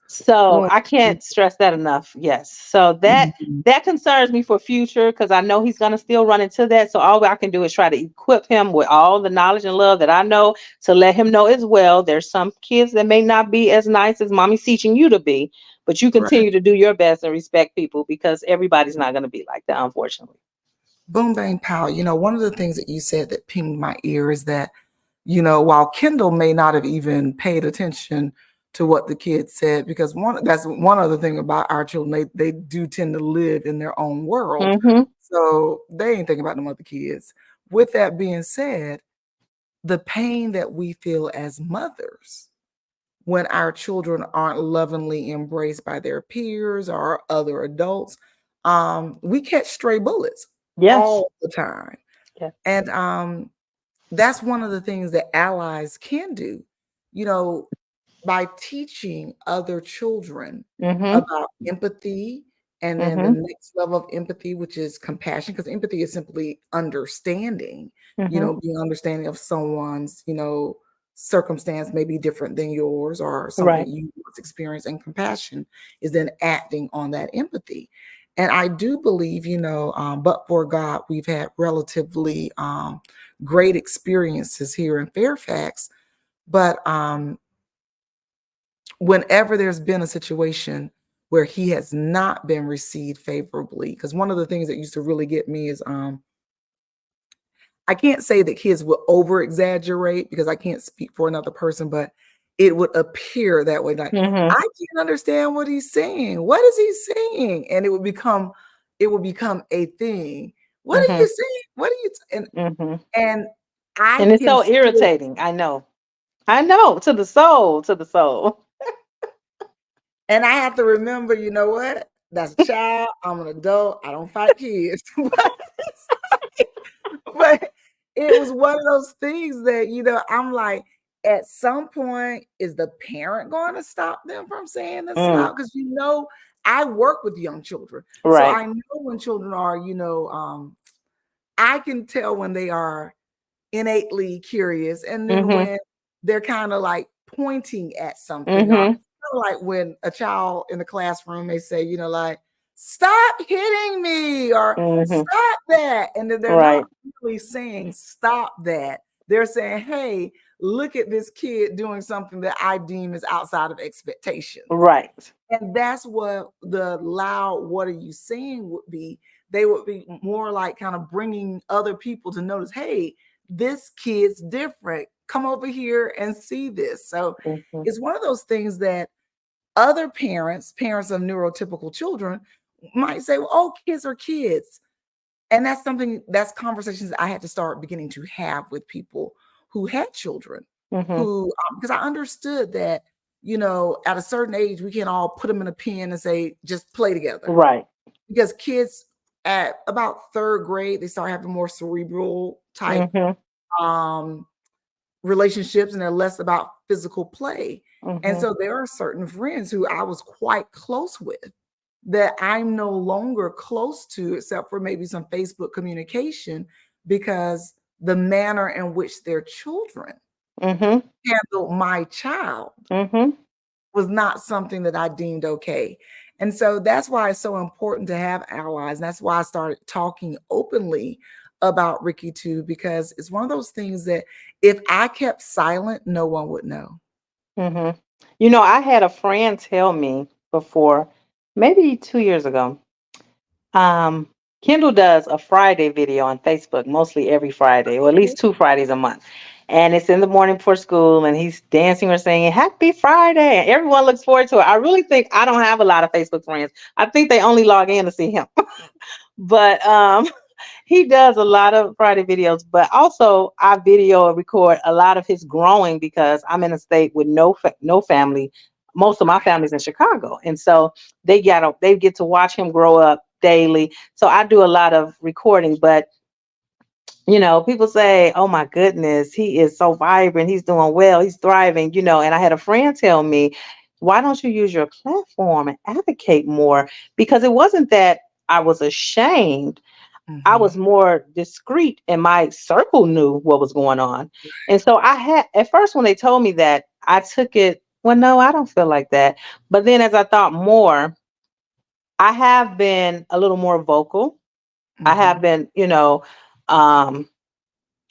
So Well, I can't stress that enough. Yes. So that mhm. that concerns me for future because I know he's gonna still run into that. So all I can do is try to equip him with all the knowledge and love that I know to let him know as well. There's some kids that may not be as nice as mommy's teaching you to be, but you Right. continue to do your best and respect people because everybody's not gonna be like that, unfortunately. Boom, bang, pow. One of the things that you said that pinged my ear is that, while Kendall may not have even paid attention to what the kid said, because that's one other thing about our children. They do tend to live in their own world. Mm-hmm. So they ain't thinking about them other kids. With that being said, the pain that we feel as mothers when our children aren't lovingly embraced by their peers or other adults, we catch stray bullets Yes. all the time. Yes. And that's one of the things that allies can do, you know, by teaching other children Mm-hmm. about empathy and then the Mm-hmm. next level of empathy, which is compassion, because empathy is simply understanding, Mm-hmm. being understanding of someone's, circumstance may be different than yours or something Right. you once experienced, and compassion is then acting on that empathy. And I do believe, but for God, we've had relatively great experiences here in Fairfax. But whenever there's been a situation where he has not been received favorably, because one of the things that used to really get me is I can't say that kids will over exaggerate because I can't speak for another person, but it would appear that way. Like, Mm-hmm. I can't understand what he's saying. What is he saying? And it would become a thing. What are you Mm-hmm. saying? What are you Mm-hmm. and I And it's can so still. irritating. I know. I know, to the soul, to the soul. And I have to remember, you know what? That's a child. I'm an adult. I don't fight kids. But it was one of those things that, I'm like, at some point, is the parent going to stop them from saying this Mm, loud? Because I work with young children. So right. I know when children are, I can tell when they are innately curious, and then Mhm. when they're kind of like pointing at something, or Mhm. like when a child in the classroom may say, like, stop hitting me, or Mhm. stop that, and then they're not Right. really saying stop that. They're saying, hey, look at this kid doing something that I deem is outside of expectations. Right. And that's what the loud, what are you saying would be. They would be more like kind of bringing other people to notice, hey, this kid's different. Come over here and see this. So Mhm. it's one of those things that other parents of neurotypical children, might say, well, oh, kids are kids. And that's conversations I had to start beginning to have with people who had children, Mhm. who, because I understood that, at a certain age, we can't all put them in a pen and say, just play together. Right. Because kids at about third grade, they start having more cerebral type Mhm. um, relationships, and they're less about physical play. And Mhm. so there are certain friends who I was quite close with that I'm no longer close to, except for maybe some Facebook communication, because the manner in which their children Mhm. handled my child Mhm. was not something that I deemed okay. And so that's why it's so important to have allies. And that's why I started talking openly about Ricky too, because it's one of those things that if I kept silent, no one would know. Mhm. I had a friend tell me before, maybe 2 years ago. Um, Kendall does a Friday video on Facebook, mostly every Friday, or at Okay. least 2 Fridays a month. And it's in the morning before school, and he's dancing or singing Happy Friday, and everyone looks forward to it. I really think I don't have a lot of Facebook friends. I think they only log in to see him. But he does a lot of Friday videos, but also I video and record a lot of his growing because I'm in a state with no family. Most of my Right. family's in Chicago, and so they get to watch him grow up daily. So I do a lot of recording, but people say, "Oh my goodness, he is so vibrant. He's doing well. He's thriving." And I had a friend tell me, "Why don't you use your platform and advocate more?" Because it wasn't that I was ashamed. I was Mhm. more discreet, and my circle knew what was going on. And so I had, at first, when they told me that, I took it, well, no, I don't feel like that. But then as I thought more, I have been a little more vocal. I have Mhm. been, um,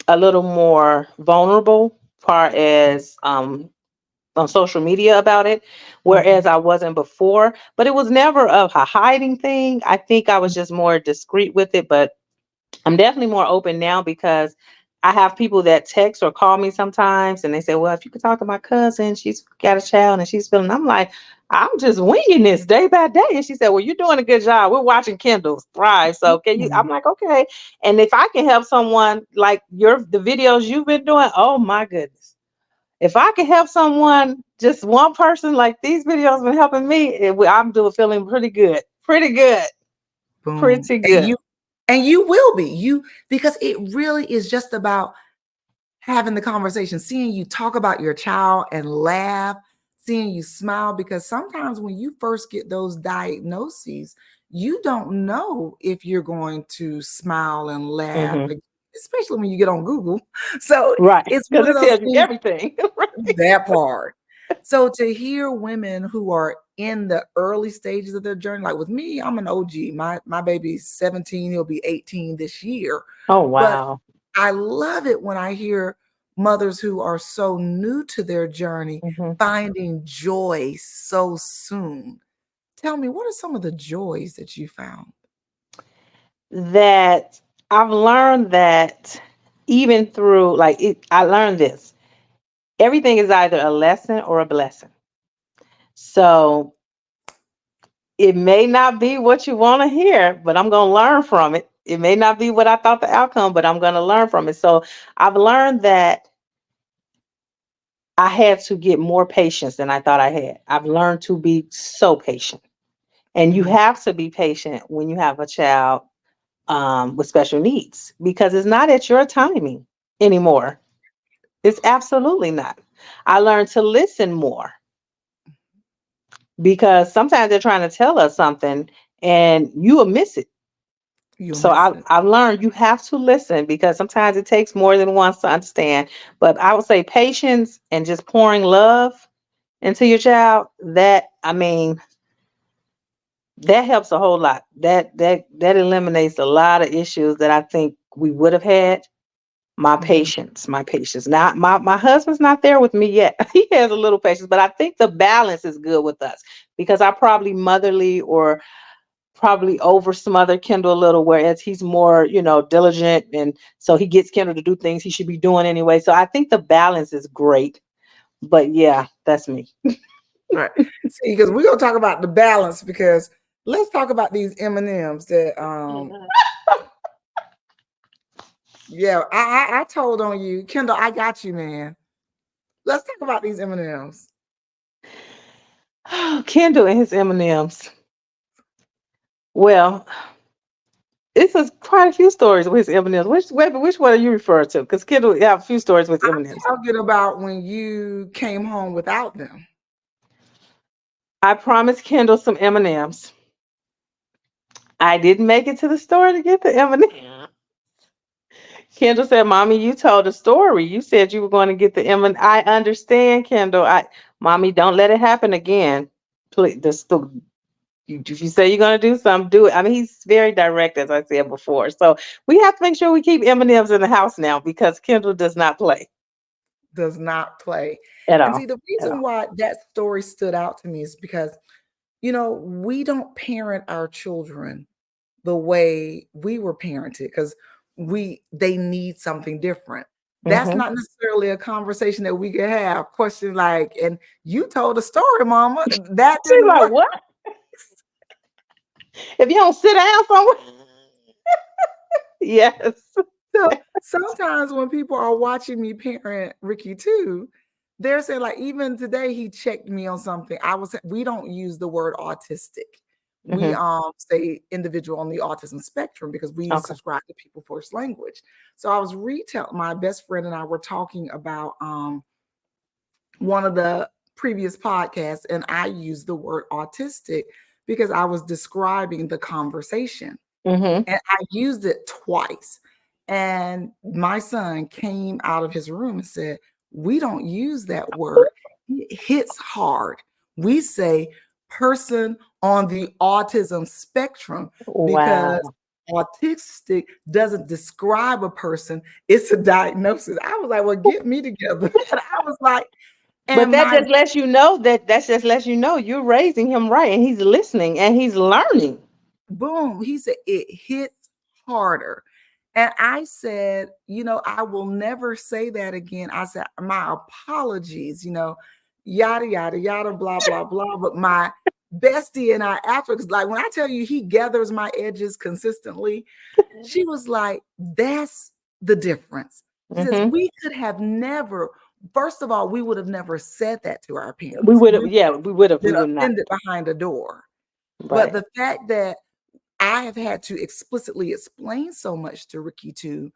a little more vulnerable, far as on social media about it, whereas Mhm. I wasn't before. But it was never a hiding thing. I think I was just more discreet with it. But I'm definitely more open now because I have people that text or call me sometimes and they say, "Well, if you could talk to my cousin, she's got a child and she's feeling," I'm like, "I'm just winging this day by day." And she said, "Well, you're doing a good job. We're watching Kindle thrive. So can you?" I'm Mhm. like, "Okay." And if I can help someone like the videos you've been doing, oh my goodness. If I can help someone, just one person like these videos been helping me, I'm doing feeling pretty good. Pretty good. Boom. Pretty And good. you will be. Because it really is just about having the conversation, seeing you talk about your child and laugh, seeing you smile, because sometimes when you first get those diagnoses, you don't know if you're going to smile and laugh, Hmm. especially when you get on Google. So Right. it's Because one of it those tells you things. everything. That part. So to hear women who are in the early stages of their journey, like with me, I'm an OG. My baby's 17, he'll be 18 this year. Oh, But wow. I love it when I hear mothers who are so new to their journey Hmm. finding joy so soon. Tell me, what are some of the joys that you found? That I've learned that even through, like, I learned this everything is either a lesson or a blessing. So it may not be what you want to hear, but I'm going to learn from it. It may not be what I thought the outcome, but I'm going to learn from it. So I've learned that I had to get more patience than I thought I had. I've learned to be so patient. And you Mhm. have to be patient when you have a child with special needs because it's not at your timing anymore. It's absolutely not. I learned to listen more because sometimes they're trying to tell us something and you will miss it. You'll So miss it. I've learned you have to listen because sometimes it takes more than once to understand. But I would say patience and just pouring love into your child, that, I mean, that helps a whole lot. That eliminates a lot of issues that I think we would have had. Mhm. My patience. Now, my husband's not there with me yet. He has a little patience, but I think the balance is good with us because I probably motherly or probably over smother Kendall a little, whereas he's more, diligent, and so he gets Kendall to do things he should be doing anyway. So I think the balance is great. But yeah, that's me. Right. See, because we're gonna talk about the balance, because let's talk about these M&Ms that Yeah, I told on you, Kendall. I got you, man. Let's talk about these M&Ms. Kendall and his M&Ms. Well, it's quite a few stories with his M&Ms. Which one are you referring to? Because Kendall have a few stories with M&Ms. Talking about when you came home without them. I promised Kendall some M&Ms. I didn't make it to the store to get the M&Ms. Kendall said, "Mommy, you told a story. You said you were going to get the M and I understand, Kendall. Mommy, don't let it happen again. Please, if you say you're going to do something, do it." I mean, he's very direct, as I said before. So we have to make sure we keep M&Ms in the house now because Kendall does not play Does not play. at And see, all. the At reason all. why that story stood out to me is because, we don't parent our children the way we were parented because they need something different. That's Hmm. not necessarily a conversation that we could have. Question like, and you told a story, mama. That She's didn't like, work. "What? If you don't sit down somewhere?" Yes. So sometimes when people are watching me parent Ricky too, they're saying like even today he checked me on something. We don't use the word autistic. We Hmm. say individual on the autism spectrum because we Okay. subscribe to people first language. So I was my best friend and I were talking about one of the previous podcasts and I used the word autistic because I was describing the conversation. Hmm. And I used it twice. And my son came out of his room and said, "We don't use that word. It hits hard. We say person on the autism spectrum because Wow. autistic doesn't describe a person, it's a diagnosis." I was like, "Well, get me together." And I was like, But and that my just lets you know that just lets you know you're raising him right and he's listening and he's learning. boom, he said it hits harder. And I said, I will never say that again. I said, my apologies, yada, yada, yada, blah, blah, blah. But my bestie and I, after, 'cause like when I tell you he gathers my edges consistently, she was like, that's the difference. She says, Hmm. we could have never, first of all, we would have never said that to our We parents. would We have, would yeah, we have been would not. offended behind a door. But Right. the fact that I have had to explicitly explain so much to Ricky too,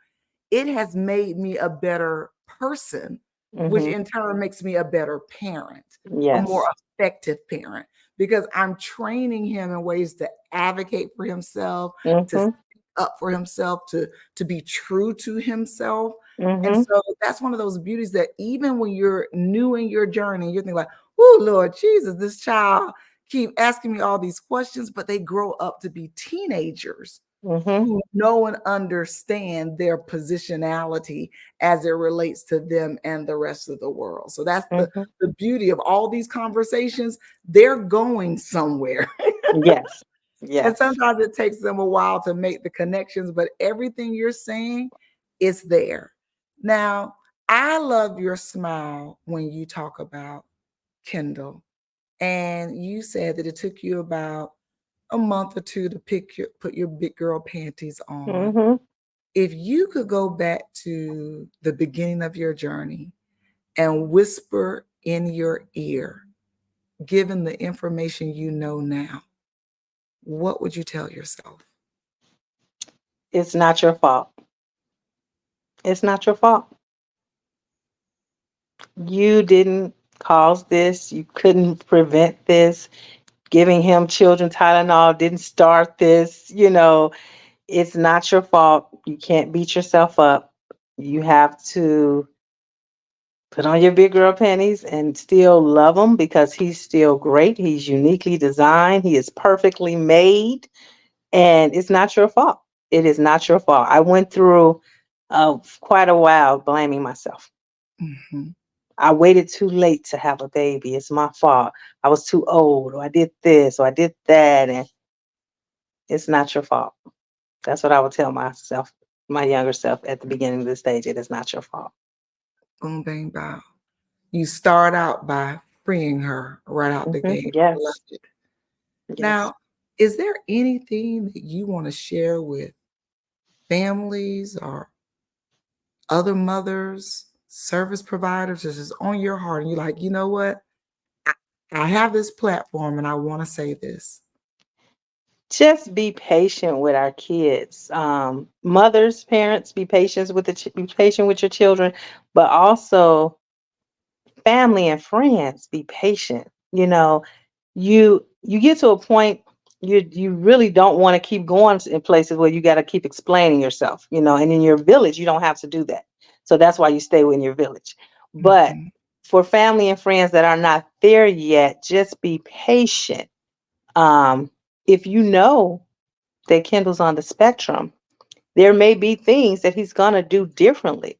it has made me a better person, which Hmm. in turn makes me a better parent, a more Yes. effective parent, because I'm training him in ways to advocate for himself, to Hmm. speak up for himself, to be true to himself. And Hmm. so that's one of those beauties that even when you're new in your journey, you're thinking like, "Oh Lord Jesus, this child keep asking me all these questions," but they grow up to be teenagers Hmm. who know and understand their positionality as it relates to them and the rest of the world. So that's Hmm. the beauty of all these conversations. They're going somewhere. Yes. And Yes. sometimes it takes them a while to make the connections, but everything you're saying is there. Now, I love your smile when you talk about Kindle. And you said that it took you about a month or two to put your big girl panties on. Hmm. If you could go back to the beginning of your journey and whisper in your ear, given the information you know now, what would you tell yourself? It's not your fault. It's not your fault. You didn't cause this. You couldn't prevent this. Giving him children Tylenol didn't start this. It's not your fault. You can't beat yourself up. You have to put on your big girl panties and still love him because he's still great. He's uniquely designed. He is perfectly made. And it's not your fault. It is not your fault. I went through quite a while blaming myself. Mhm. I waited too late to have a baby. It's my fault. I was too old, or I did this, or I did that. And it's not your fault. That's what I would tell myself, my younger self at the beginning of the stage. It is not your fault. Boom, bang, bow. You start out by freeing her right out the gate. I love Yes. it. Yes. Now, is there anything that you want to share with families or other mothers, service providers, this is on your heart, and you're like, you know what? I, I have this platform and I want to say this. Just be patient with our kids. Mothers, parents, be patient with be patient with your children, but also family and friends, be patient. You get to a point you really don't want to keep going in places where you got to keep explaining yourself, and in your village you don't have to do that. So that's why you stay in your village. But Mhm. for family and friends that are not there yet, just be patient. Um, if you know that Kendall's on the spectrum, there may be things that he's going to do differently.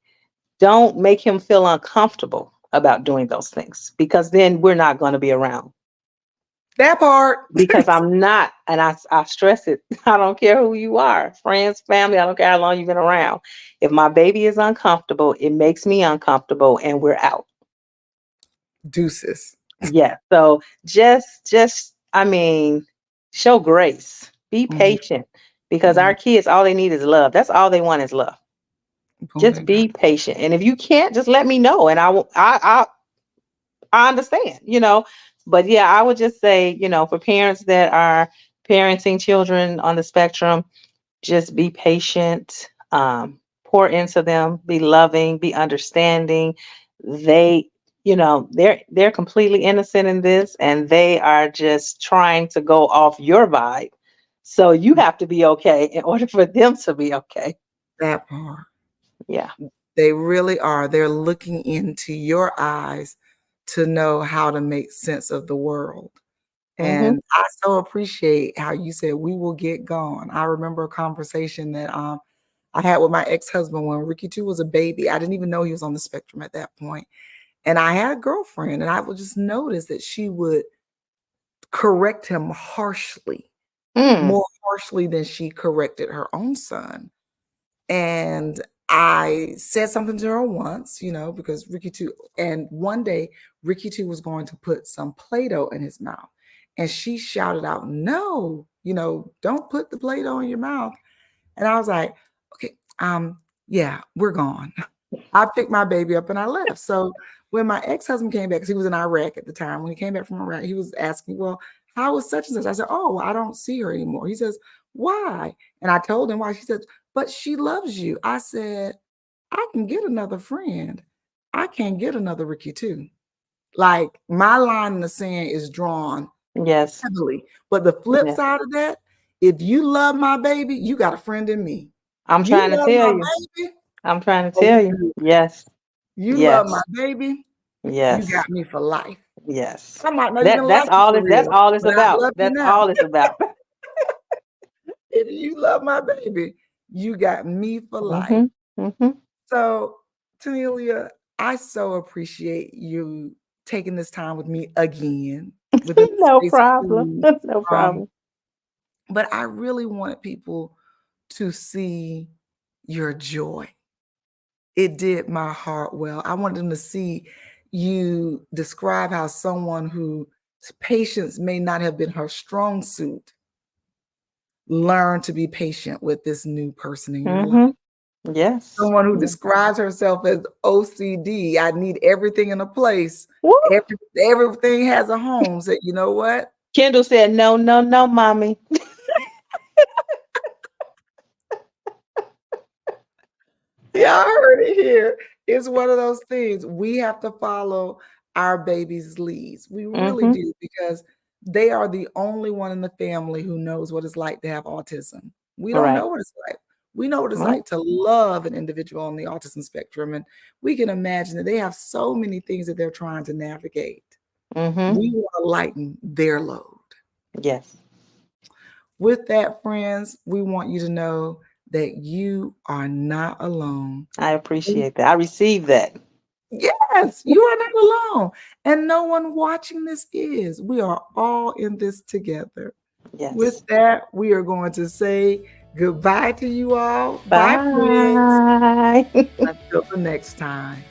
Don't make him feel uncomfortable about doing those things, because then we're not going to be around. That part. Because I'm not, and I stress it, I don't care who you are, friends, family, I don't care how long you've been around. If my baby is uncomfortable, it makes me uncomfortable and we're out. Deuces. Yeah. So I mean, show grace. Be Mhm. patient, because Mhm. our kids, all they need is love. That's all they want is love. Boom, Just they do. be patient. And if you can't, just let me know and I will I understand, But yeah, I would just say, for parents that are parenting children on the spectrum, just be patient, pour into them, be loving, be understanding. They, they're completely innocent in this, and they are just trying to go off your vibe. So you have to be okay in order for them to be okay. That part. Yeah. They really are. They're looking into your eyes to know how to make sense of the world. Mm-hmm. And I so appreciate how you said we will get gone. I remember a conversation that I had with my ex-husband when Ricky 2 was a baby. I didn't even know he was on the spectrum at that point. And I had a girlfriend, and I would just notice that she would correct him harshly, Mm. more harshly than she corrected her own son. And I said something to her once, because Ricky 2, and one day Ricky 2 was going to put some Play-Doh in his mouth. And she shouted out, no, don't put the Play-Doh in your mouth. And I was like, okay, yeah, we're gone. I picked my baby up and I left. So when my ex-husband came back, because he was in Iraq at the time, when he came back from Iraq, he was asking, well, how was such and such? I said, oh, well, I don't see her anymore. He says, why? And I told him why. She said, but she loves you. I said, I can get another friend. I can't get another Ricky 2. Like, my line in the sand is drawn Yes. heavily. But the flip Yes. side of that, if you love my baby, you got a friend in me. I'm You trying to love tell my you. baby, I'm trying to oh, tell we you. good. Yes. You love my Yes. baby, you Yes. got me for life. Yes. I might not even That like that's you all for that's real, all it's but I about. love you That's now. all it's about. If you love my baby, you got me for life. Mhm. Mhm. So, Tanelia, I so appreciate you taking this time with me again within the No space of 2 problem. weeks. No Um, problem. but I really wanted people to see your joy. It did my heart well. I wanted them to see you describe how someone whose patience may not have been her strong suit learned to be patient with this new person in your life. Mhm. Yes. Someone who Yeah. describes herself as OCD, I need everything in a place. Woo. Everything has a home. Said, you know what? Kendall said, "No, no, no, mommy." Yeah, I heard it here. It's one of those things. We have to follow our baby's leads. We really Mhm. do, because they are the only one in the family who knows what it's like to have autism. We don't Right. know what it's like. We know what it's Right. like to love an individual on the autism spectrum. And we can imagine that they have so many things that they're trying to navigate. Mhm. We want to lighten their load. Yes. With that, friends, we want you to know that you are not alone. I appreciate that. I received that. Yes, you are not alone. And no one watching this is. We are all in this together. With Yes. that, we are going to say goodbye to you all. Bye, friends. Bye. Until the next time.